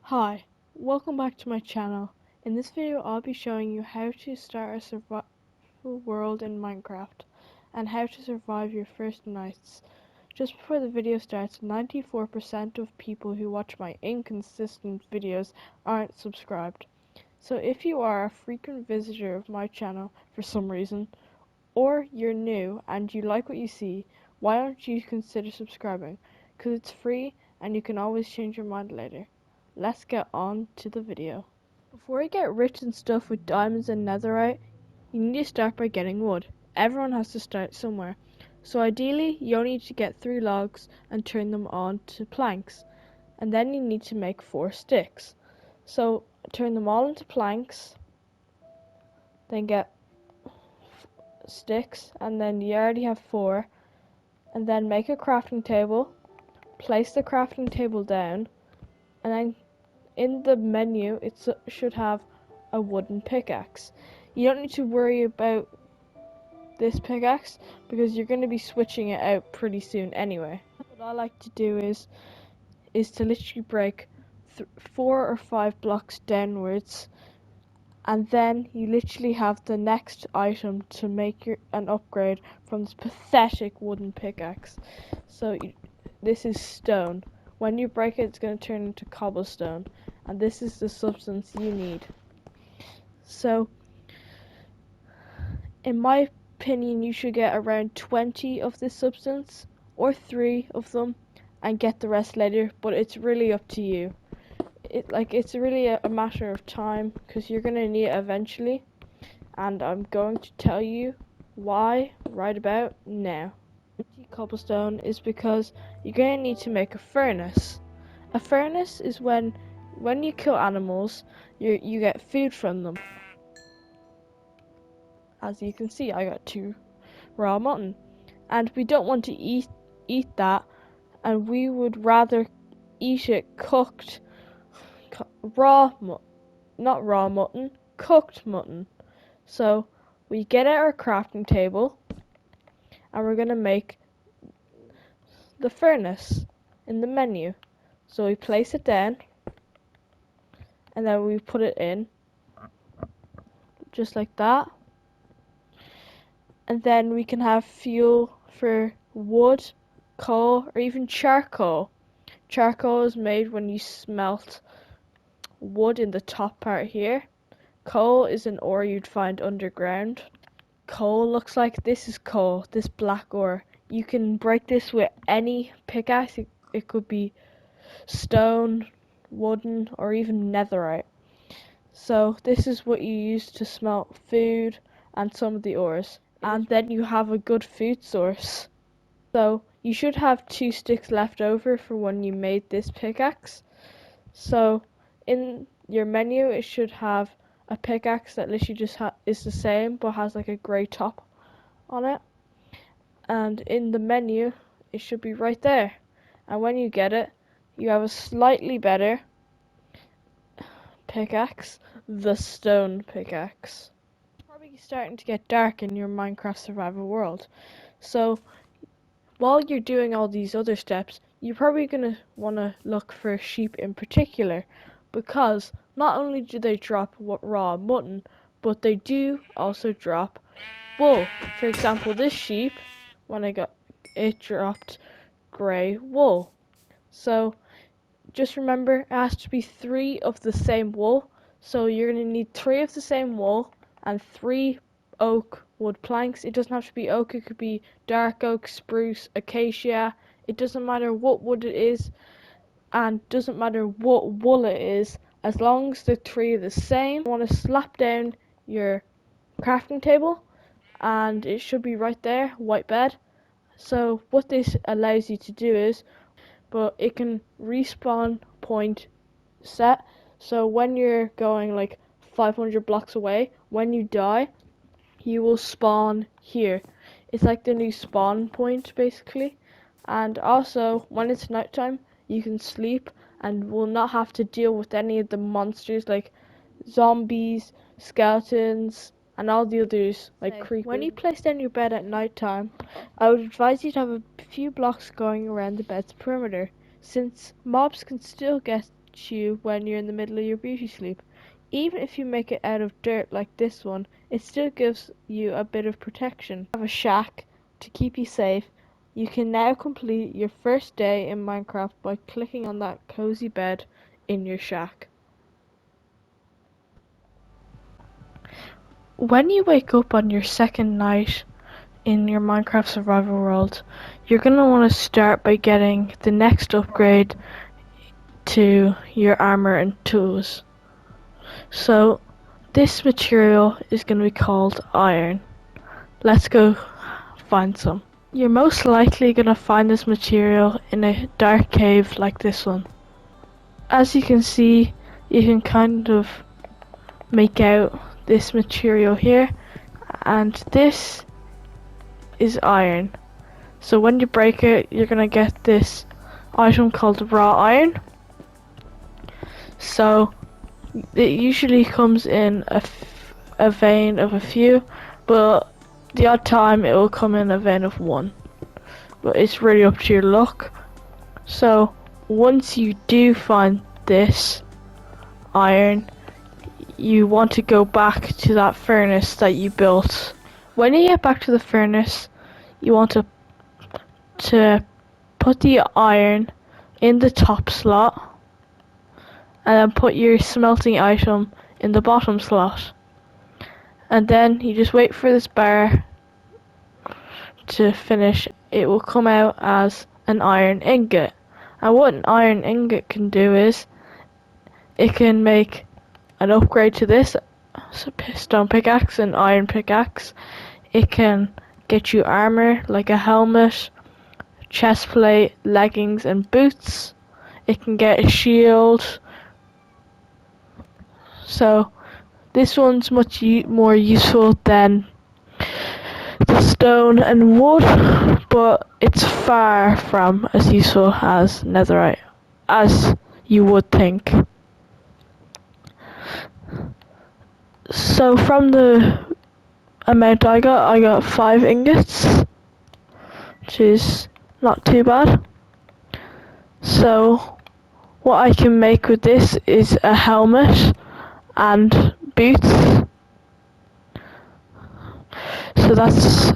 Hi, welcome back to my channel. In this video I'll be showing you how to start a survival world in Minecraft and how to survive your first nights. Just before the video starts, 94% of people who watch my inconsistent videos aren't subscribed. So if you are a frequent visitor of my channel for some reason, or you're new and you like what you see, why don't you consider subscribing? Because it's free and you can always change your mind later. Let's get on to the video. Before you get rich and stuff with diamonds and netherite, you need to start by getting wood. Everyone has to start somewhere. So ideally, you only need to get 3 logs and turn them on to planks. And then you need to make 4 sticks. So turn them all into planks, then get sticks, and then you already have 4. And then make a crafting table, place the crafting table down, and then in the menu it should have a wooden pickaxe. You don't need to worry about this pickaxe because you're going to be switching it out pretty soon anyway. What I like to do is to literally break 4 or 5 blocks downwards, and then you literally have the next item to make an upgrade from this pathetic wooden pickaxe. So this is stone. When you break it, it's going to turn into cobblestone, and this is the substance you need. So, in my opinion, you should get around 20 of this substance, or 3 of them, and get the rest later, but it's really up to you. It's really a matter of time, because you're going to need it eventually, and I'm going to tell you why right about now. Cobblestone is because you're going to need to make a furnace. A furnace is when you kill animals, you get food from them. As you can see, I got 2 raw mutton, and we don't want to eat that, and we would rather eat it cooked, not raw mutton, cooked mutton. So we get out our crafting table, and we're gonna make the furnace in the menu. So we place it down, and then we put it in, just like that. And then we can have fuel for wood, coal, or even charcoal. Charcoal is made when you smelt wood in the top part here. Coal is an ore you'd find underground. Coal looks like this is coal, this black ore. You can break this with any pickaxe. It could be stone, wooden, or even netherite. So this is what you use to smelt food and some of the ores. And then you have a good food source. So you should have 2 sticks left over for when you made this pickaxe. So in your menu it should have a pickaxe that literally just is the same but has like a grey top on it. And in the menu it should be right there. And when you get it, you have a slightly better pickaxe, the stone pickaxe. It's probably starting to get dark in your Minecraft survival world. So while you're doing all these other steps, you're probably going to want to look for sheep in particular, because not only do they drop raw mutton, but they do also drop wool. For example, this sheep, when I got it, dropped grey wool. So just remember, it has to be 3 of the same wool. So you're going to need 3 of the same wool and 3 oak wood planks. It doesn't have to be oak, it could be dark oak, spruce, acacia. It doesn't matter what wood it is, and doesn't matter what wool it is, as long as the 3 are the same. You want to slap down your crafting table, and it should be right there, white bed. So what this allows you to do is, but it can respawn point set. So when you're going like 500 blocks away, when you die, you will spawn here. It's like the new spawn point basically. And also when it's nighttime, you can sleep and will not have to deal with any of the monsters like zombies, skeletons, and all the others like creepers. When you place down your bed at nighttime, I would advise you to have a few blocks going around the bed's perimeter, since mobs can still get protect you when you're in the middle of your beauty sleep. Even if you make it out of dirt like this one, it still gives you a bit of protection. You have a shack to keep you safe. You can now complete your first day in Minecraft by clicking on that cozy bed in your shack. When you wake up on your second night in your Minecraft survival world, you're going to want to start by getting the next upgrade to your armor and tools. So this material is going to be called iron. Let's go find some. You're most likely going to find this material in a dark cave like this one. As you can see, you can kind of make out this material here, and this is iron. So when you break it, you're going to get this item called raw iron. So it usually comes in a vein of a few, but the odd time it will come in a vein of one. But it's really up to your luck. So once you do find this iron, you want to go back to that furnace that you built. When you get back to the furnace, you want to put the iron in the top slot, and then put your smelting item in the bottom slot. And then you just wait for this bar to finish. It will come out as an iron ingot. And what an iron ingot can do is, it can make an upgrade to this stone pickaxe and iron pickaxe. It can get you armor like a helmet, chest plate, leggings and boots. It can get a shield. So this one's much more useful than the stone and wood, but it's far from as useful as netherite, as you would think. So from the amount I got 5 ingots, which is not too bad. So what I can make with this is a helmet and boots. So that's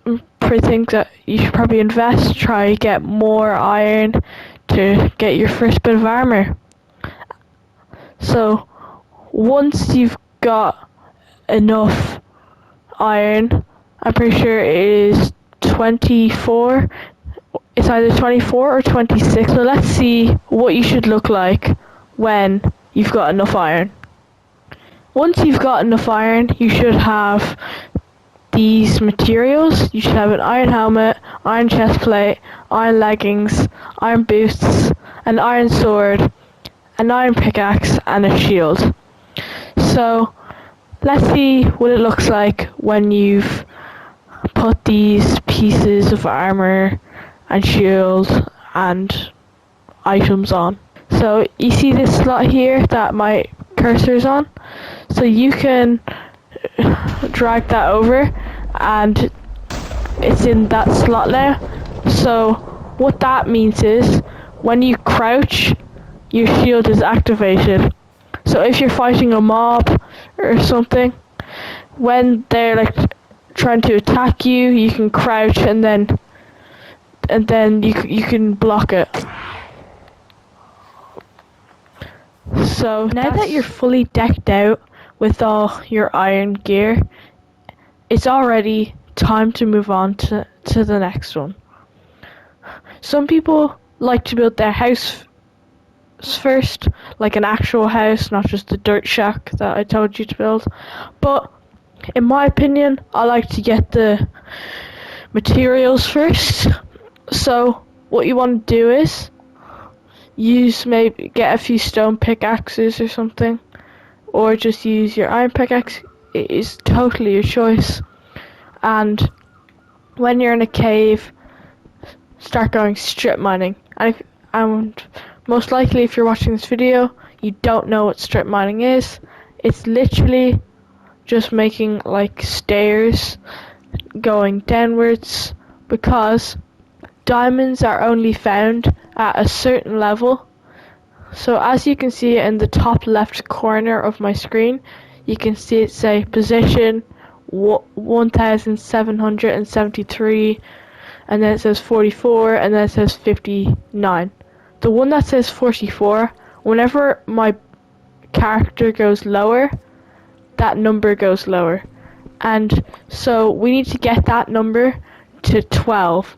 3 things that you should probably invest. Try get more iron to get your first bit of armor. So once you've got enough iron, I'm pretty sure it is 24. It's either 24 or 26. So let's see what you should look like when you've got enough iron. Once you've got enough iron, you should have these materials. You should have an iron helmet, iron chest plate, iron leggings, iron boots, an iron sword, an iron pickaxe, and a shield. So let's see what it looks like when you've put these pieces of armor and shield and items on. So you see this slot here that my cursor is on? So you can drag that over and it's in that slot now. So what that means is, when you crouch, your shield is activated. So if you're fighting a mob or something, when they're like trying to attack you, you can crouch and then you can block it. So now that you're fully decked out with all your iron gear, it's already time to move on to the next one. Some people like to build their house first, like an actual house, not just the dirt shack that I told you to build. But in my opinion, I like to get the materials first. So what you want to do is maybe get a few stone pickaxes or something, or just use your iron pickaxe. It is totally your choice. And when you're in a cave, start going strip mining. And most likely, if you're watching this video, you don't know what strip mining is. It's literally just making like stairs going downwards, because diamonds are only found at a certain level, So as you can see in the top left corner of my screen, you can see it say position 1773, and then it says 44, and then it says 59. The one that says 44, whenever my character goes lower, that number goes lower. And so we need to get that number to 12.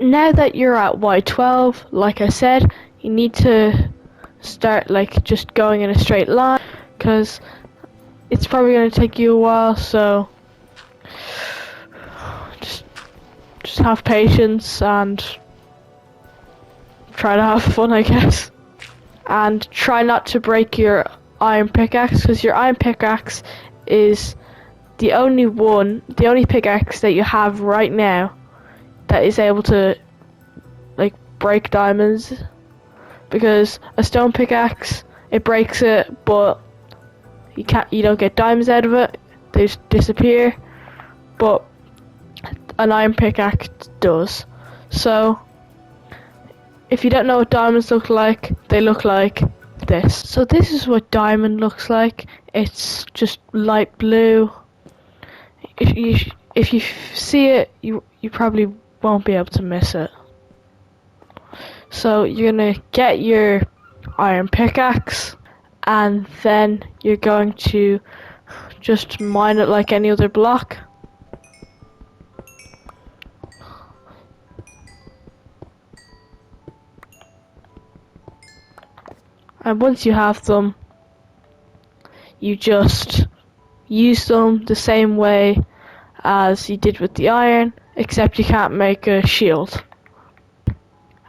Now that you're at Y12, like I said, you need to start like just going in a straight line, because it's probably going to take you a while, so just have patience and try to have fun, I guess. And try not to break your iron pickaxe, because your iron pickaxe is the only pickaxe that you have right now that is able to like break diamonds, because a stone pickaxe, it breaks it, but you don't get diamonds out of it, they just disappear, but an iron pickaxe does. So if you don't know what diamonds look like, they look like this. So this is what diamond looks like. It's just light blue. If you see it, you probably won't be able to miss it. So you're gonna get your iron pickaxe, and then you're going to just mine it like any other block. And once you have them, you just use them the same way as you did with the iron, except you can't make a shield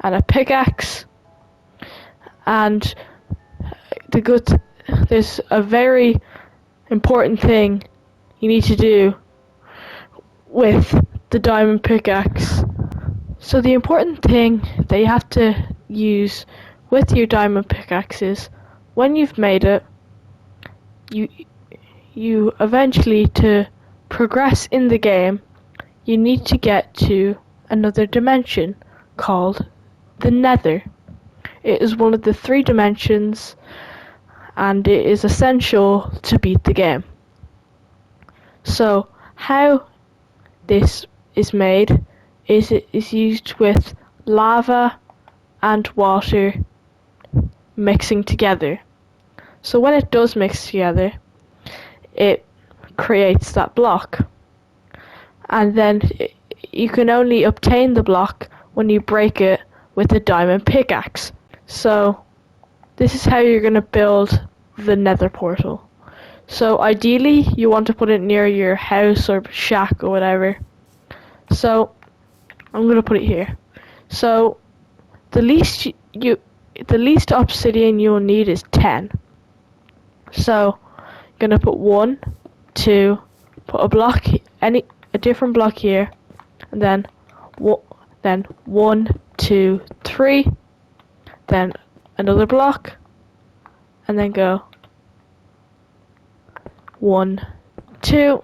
and a pickaxe. And there's a very important thing you need to do with the diamond pickaxe. So the important thing that you have to use with your diamond pickaxe is, when you've made it, you eventually, to progress in the game, you need to get to another dimension called the Nether. It is one of the 3 dimensions, and it is essential to beat the game. So how this is made is it is used with lava and water mixing together. So when it does mix together, it creates that block, and then you can only obtain the block when you break it with a diamond pickaxe. So this is how you're going to build the Nether Portal. So ideally you want to put it near your house or shack or whatever. So I'm going to put it here. So the least obsidian you'll need is 10. So I'm going to put 1, 2, put a different block here, and then 1, 2, 3, then another block, and then go 1, 2,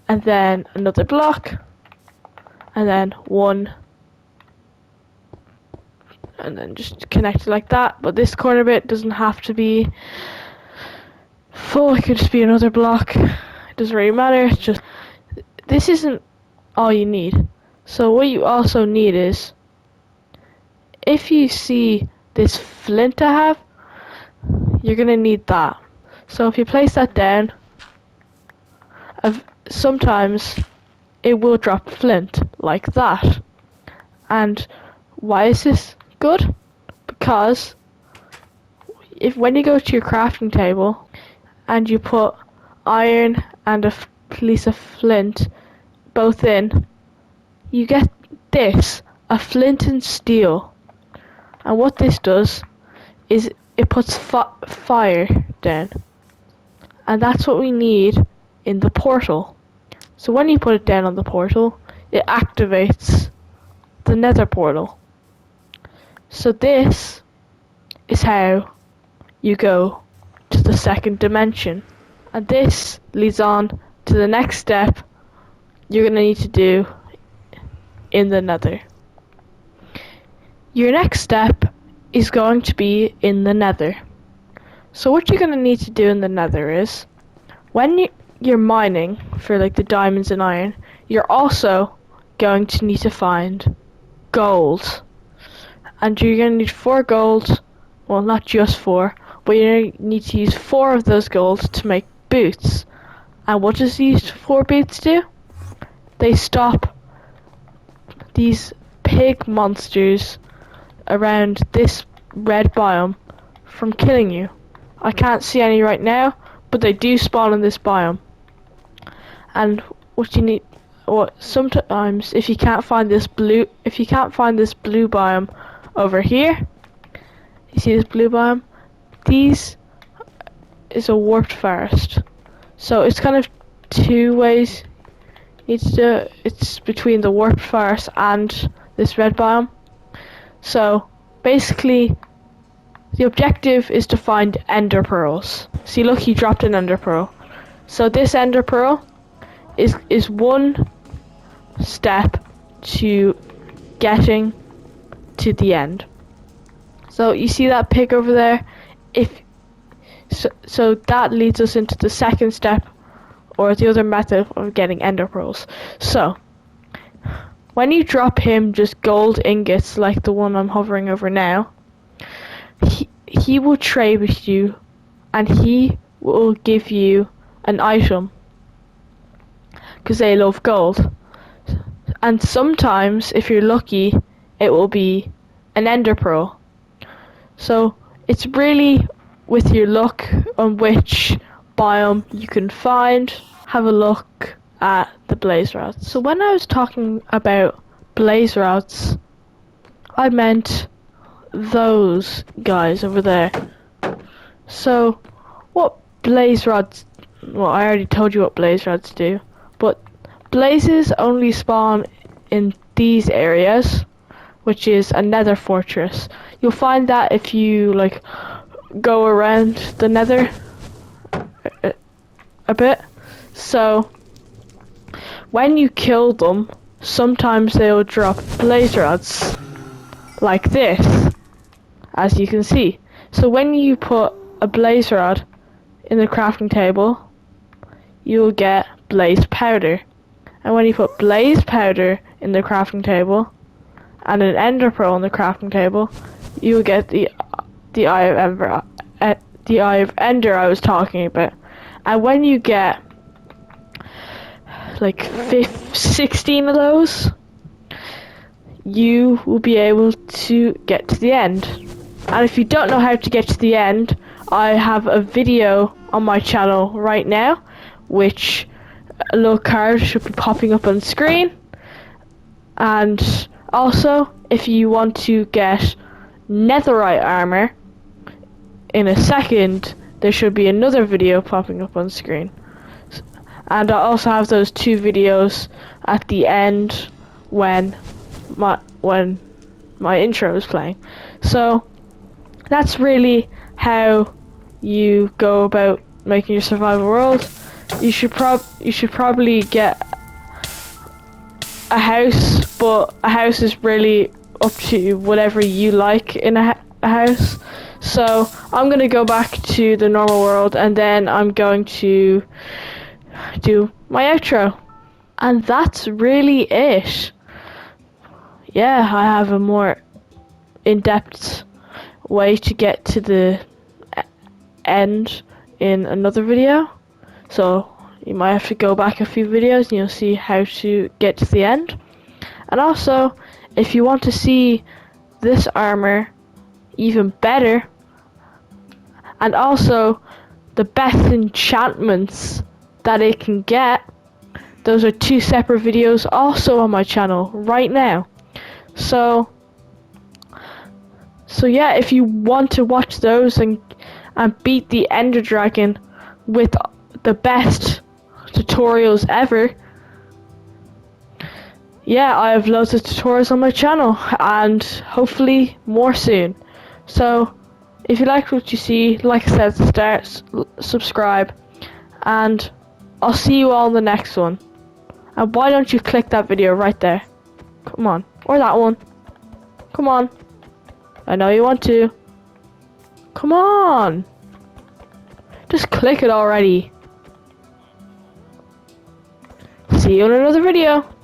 and then another block, and then 1, and then just connect it like that. But this corner bit doesn't have to be full, it could just be another block. It doesn't really matter. It's just, this isn't all you need. So what you also need is, if you see this flint I have, you're gonna need that. So if you place that down, sometimes it will drop flint like that. And why is this good? Because when you go to your crafting table and you put iron and a piece of flint both in, you get this, a Flint and Steel. And what this does is it puts fire down. And that's what we need in the portal. So when you put it down on the portal, it activates the Nether Portal. So this is how you go to the second dimension. And this leads on to the next step you're going to need to do in the Nether. Your next step is going to be in the Nether. So what you're going to need to do in the Nether is, when you're mining for like the diamonds and iron, you're also going to need to find gold. And you're going to need 4 gold, well, not just 4, but you need to use 4 of those gold to make boots. And what does these 4 boots do? They stop these pig monsters around this red biome from killing you. I can't see any right now, but they do spawn in this biome. And what you need, sometimes if you can't find this blue biome over here, you see this blue biome? These is a warped forest. So it's kind of 2 ways. It's between the warped forest and this red biome. So basically, the objective is to find ender pearls. See, look, he dropped an ender pearl. So this ender pearl is one step to getting to the end. So you see that pig over there? So that leads us into the second step, or the other method of getting ender pearls. So when you drop him just gold ingots like the one I'm hovering over now, he will trade with you, and he will give you an item, because they love gold. And sometimes, if you're lucky, it will be an ender pearl. So it's really with your luck on which biome you can find. Have a look at the blaze rods. So when I was talking about blaze rods, I meant those guys over there. So what blaze rods, well, I already told you what blaze rods do, but blazes only spawn in these areas, which is a nether fortress. You'll find that if you like go around the nether a bit. So when you kill them, sometimes they'll drop blaze rods like this, as you can see. So when you put a blaze rod in the crafting table, you'll get blaze powder. And when you put blaze powder in the crafting table and an ender pearl in the crafting table, you'll get the eye of ender I was talking about. And when you get like 16 of those, you will be able to get to the end. And if you don't know how to get to the end, I have a video on my channel right now, which a little card should be popping up on screen. And also, if you want to get netherite armor in a second, there should be another video popping up on screen. And I also have those 2 videos at the end when my intro is playing. So that's really how you go about making your survival world. You should probably get a house, but a house is really up to whatever you like in a house. So I'm gonna go back to the normal world, and then I'm going to do my outro. And that's really it. Yeah, I have a more in-depth way to get to the end in another video. So you might have to go back a few videos and you'll see how to get to the end. And also, if you want to see this armor even better, and also the best enchantments that it can get, those are 2 separate videos also on my channel right now. So yeah, if you want to watch those and beat the Ender Dragon with the best tutorials ever, yeah, I have loads of tutorials on my channel, and hopefully more soon. So if you like what you see, like I said, subscribe, and I'll see you all in the next one. And why don't you click that video right there? Come on. Or that one. Come on. I know you want to. Come on. Just click it already. See you in another video.